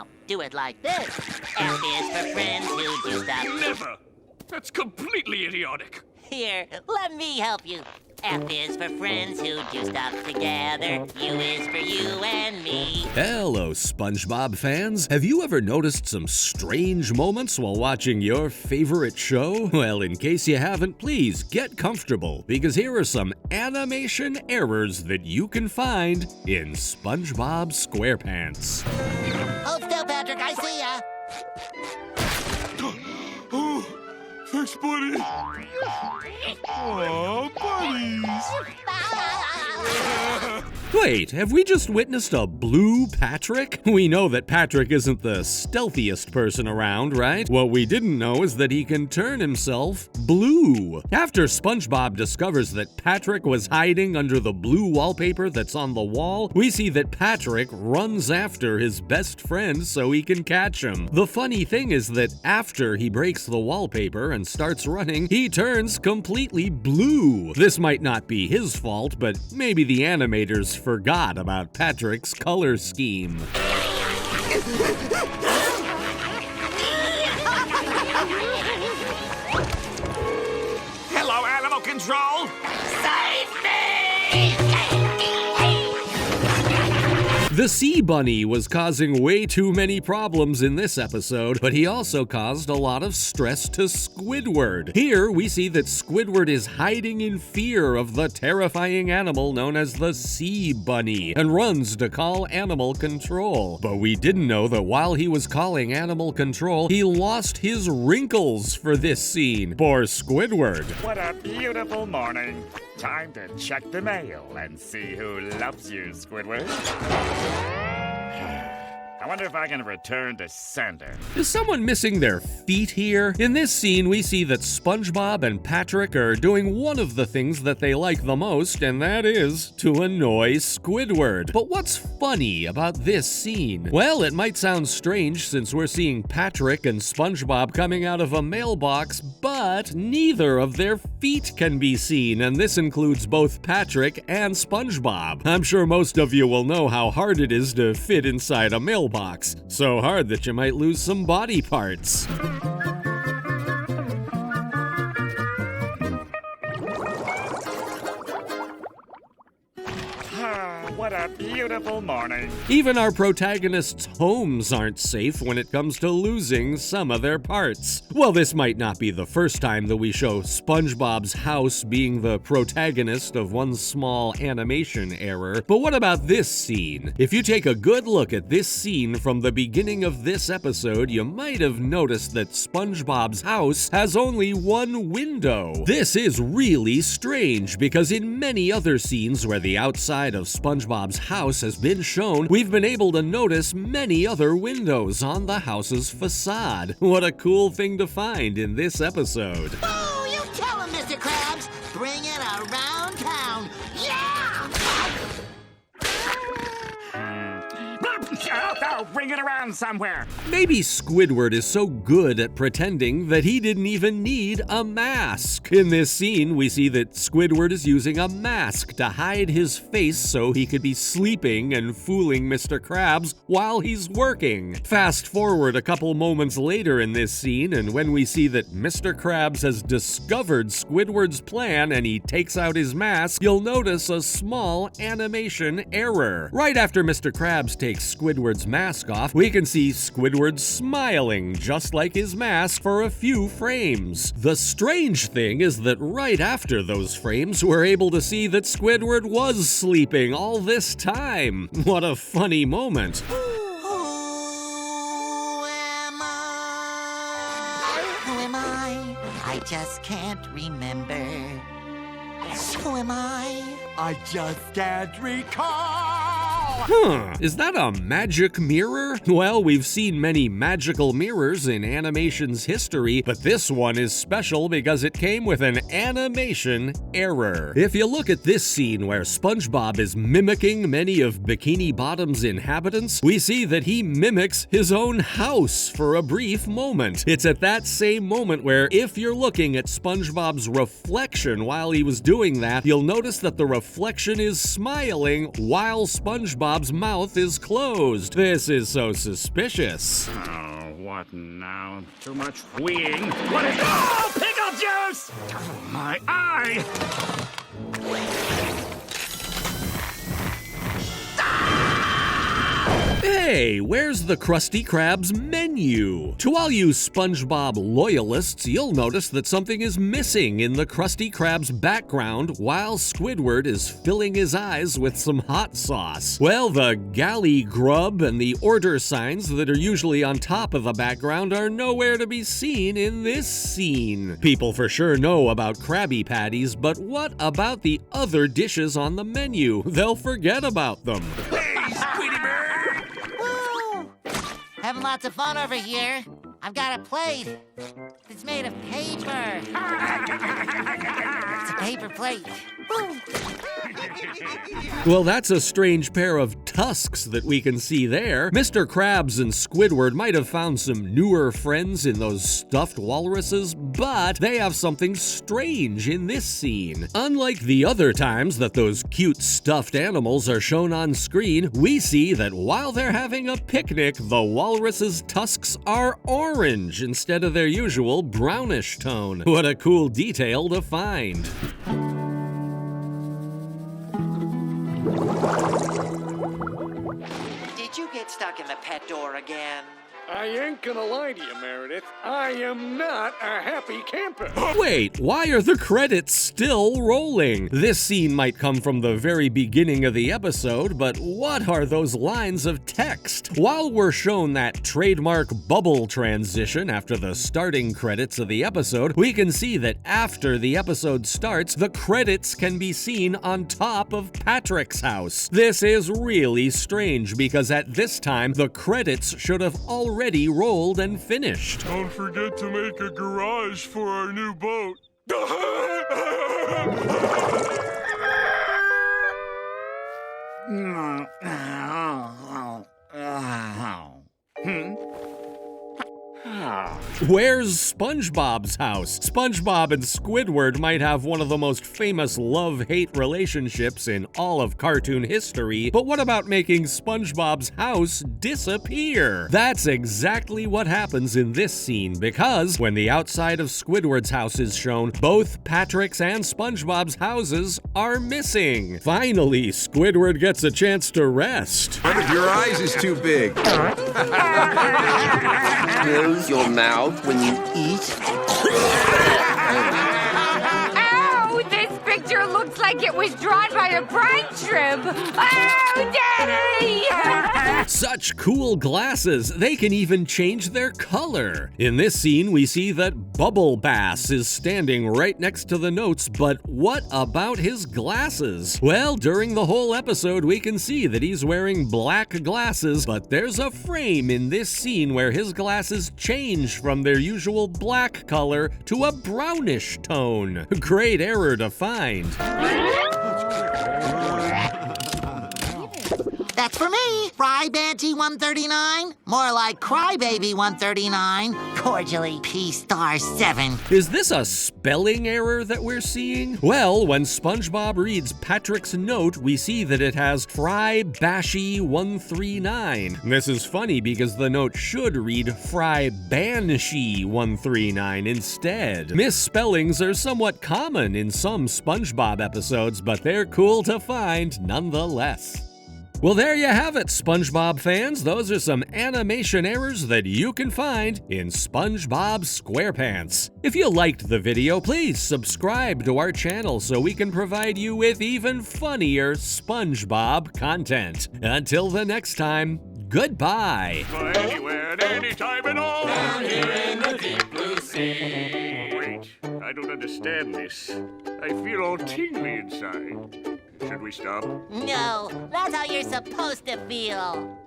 Now, do it like this. F is for friends who do stuff. Never! That's completely idiotic. Here, let me help you. F is for friends who do stuff together. U is for you and me. Hello, SpongeBob fans. Have you ever noticed some strange moments while watching your favorite show? Well, in case you haven't, please get comfortable, because here are some animation errors that you can find in SpongeBob SquarePants. Hold still, Patrick. I see ya. Oh, thanks, buddy. Oh, buddies. Wait, have we just witnessed a blue Patrick? We know that Patrick isn't the stealthiest person around, right? What we didn't know is that he can turn himself blue. After SpongeBob discovers that Patrick was hiding under the blue wallpaper that's on the wall, we see that Patrick runs after his best friend so he can catch him. The funny thing is that after he breaks the wallpaper and starts running, he turns completely blue. This might not be his fault, but maybe the animators forgot about Patrick's color scheme. Hello, Animal Control. Save me! The Sea Bunny was causing way too many problems in this episode, but he also caused a lot of stress to Squidward. Here, we see that Squidward is hiding in fear of the terrifying animal known as the Sea Bunny and runs to call Animal Control. But we didn't know that while he was calling Animal Control, he lost his wrinkles for this scene. Poor Squidward. What a beautiful morning. Time to check the mail and see who loves you, Squidward. I wonder if I can return to sender. Is someone missing their feet here? In this scene, we see that SpongeBob and Patrick are doing one of the things that they like the most, and that is to annoy Squidward. But what's funny about this scene? Well, it might sound strange since we're seeing Patrick and SpongeBob coming out of a mailbox, but neither of their feet can be seen, and this includes both Patrick and SpongeBob. I'm sure most of you will know how hard it is to fit inside a mailbox. So hard that you might lose some body parts. What a beautiful morning. Even our protagonists' homes aren't safe when it comes to losing some of their parts. Well, this might not be the first time that we show SpongeBob's house being the protagonist of one small animation error, but what about this scene? If you take a good look at this scene from the beginning of this episode, you might have noticed that SpongeBob's house has only one window. This is really strange because in many other scenes where the outside of SpongeBob's house has been shown, we've been able to notice many other windows on the house's facade. What a cool thing to find in this episode. Oh, you tell him, Mr. Krabs. Bring it around town. Yeah! Oh, bring it around somewhere. Maybe Squidward is so good at pretending that he didn't even need a mask. In this scene, we see that Squidward is using a mask to hide his face so he could be sleeping and fooling Mr. Krabs while he's working. Fast forward a couple moments later in this scene, and when we see that Mr. Krabs has discovered Squidward's plan and he takes out his mask, you'll notice a small animation error. Right after Mr. Krabs takes Squidward's mask off, we can see Squidward smiling just like his mask for a few frames. The strange thing is that right after those frames, we're able to see that Squidward was sleeping all this time. What a funny moment. Who am I? Who am I? I just can't remember. Who am I? I just can't recall. Is that a magic mirror? Well, we've seen many magical mirrors in animation's history, but this one is special because it came with an animation error. If you look at this scene where SpongeBob is mimicking many of Bikini Bottom's inhabitants, we see that he mimics his own house for a brief moment. It's at that same moment where, if you're looking at SpongeBob's reflection while he was doing that, you'll notice that the reflection is smiling while SpongeBob SpongeBob's mouth is closed. This is so suspicious. Oh, what now? Too much weeing. What is... Oh, pickle juice! Oh, my eye! Hey, where's the Krusty Krab's menu? To all you SpongeBob loyalists, you'll notice that something is missing in the Krusty Krab's background while Squidward is filling his eyes with some hot sauce. Well, the galley grub and the order signs that are usually on top of the background are nowhere to be seen in this scene. People for sure know about Krabby Patties, but what about the other dishes on the menu? They'll forget about them. Having lots of fun over here. I've got a plate. It's made of paper. It's a paper plate. Woo. Well, that's a strange pair of tusks that we can see there. Mr. Krabs and Squidward might have found some newer friends in those stuffed walruses, but they have something strange in this scene. Unlike the other times that those cute stuffed animals are shown on screen, we see that while they're having a picnic, the walrus's tusks are orange instead of their usual brownish tone. What a cool detail to find. Did you get stuck in the pet door again? I ain't gonna lie to you, Meredith. I am not a happy camper. Wait, why are the credits still rolling? This scene might come from the very beginning of the episode, but what are those lines of text? While we're shown that trademark bubble transition after the starting credits of the episode, we can see that after the episode starts, the credits can be seen on top of Patrick's house. This is really strange because at this time, the credits should have already rolled and finished. Don't forget to make a garage for our new boat. Where's SpongeBob's house? SpongeBob and Squidward might have one of the most famous love-hate relationships in all of cartoon history, but what about making SpongeBob's house disappear? That's exactly what happens in this scene, because when the outside of Squidward's house is shown, both Patrick's and SpongeBob's houses are missing. Finally, Squidward gets a chance to rest. One of your eyes is too big. Close your mouth when you eat. Ow! This picture looks like it was drawn by a brine shrimp. Oh, Daddy! Such cool glasses, they can even change their color. In this scene, we see that Bubble Bass is standing right next to the notes, but what about his glasses? Well, during the whole episode, we can see that he's wearing black glasses, but there's a frame in this scene where his glasses change from their usual black color to a brownish tone. Great error to find. That's for me, Fry Banty 139. More like Crybaby 139. Cordially, P-Star 7. Is this a spelling error that we're seeing? Well, when SpongeBob reads Patrick's note, we see that it has Fry Bashy 139. This is funny because the note should read Fry Banshee 139 instead. Misspellings are somewhat common in some SpongeBob episodes, but they're cool to find nonetheless. Well, there you have it, SpongeBob fans. Those are some animation errors that you can find in SpongeBob SquarePants. If you liked the video, please subscribe to our channel so we can provide you with even funnier SpongeBob content. Until the next time, goodbye. Anywhere and anytime at all. Down here in the deep blue sea. Wait, I don't understand this. I feel all tingly inside. Should we stop? No, that's how you're supposed to feel.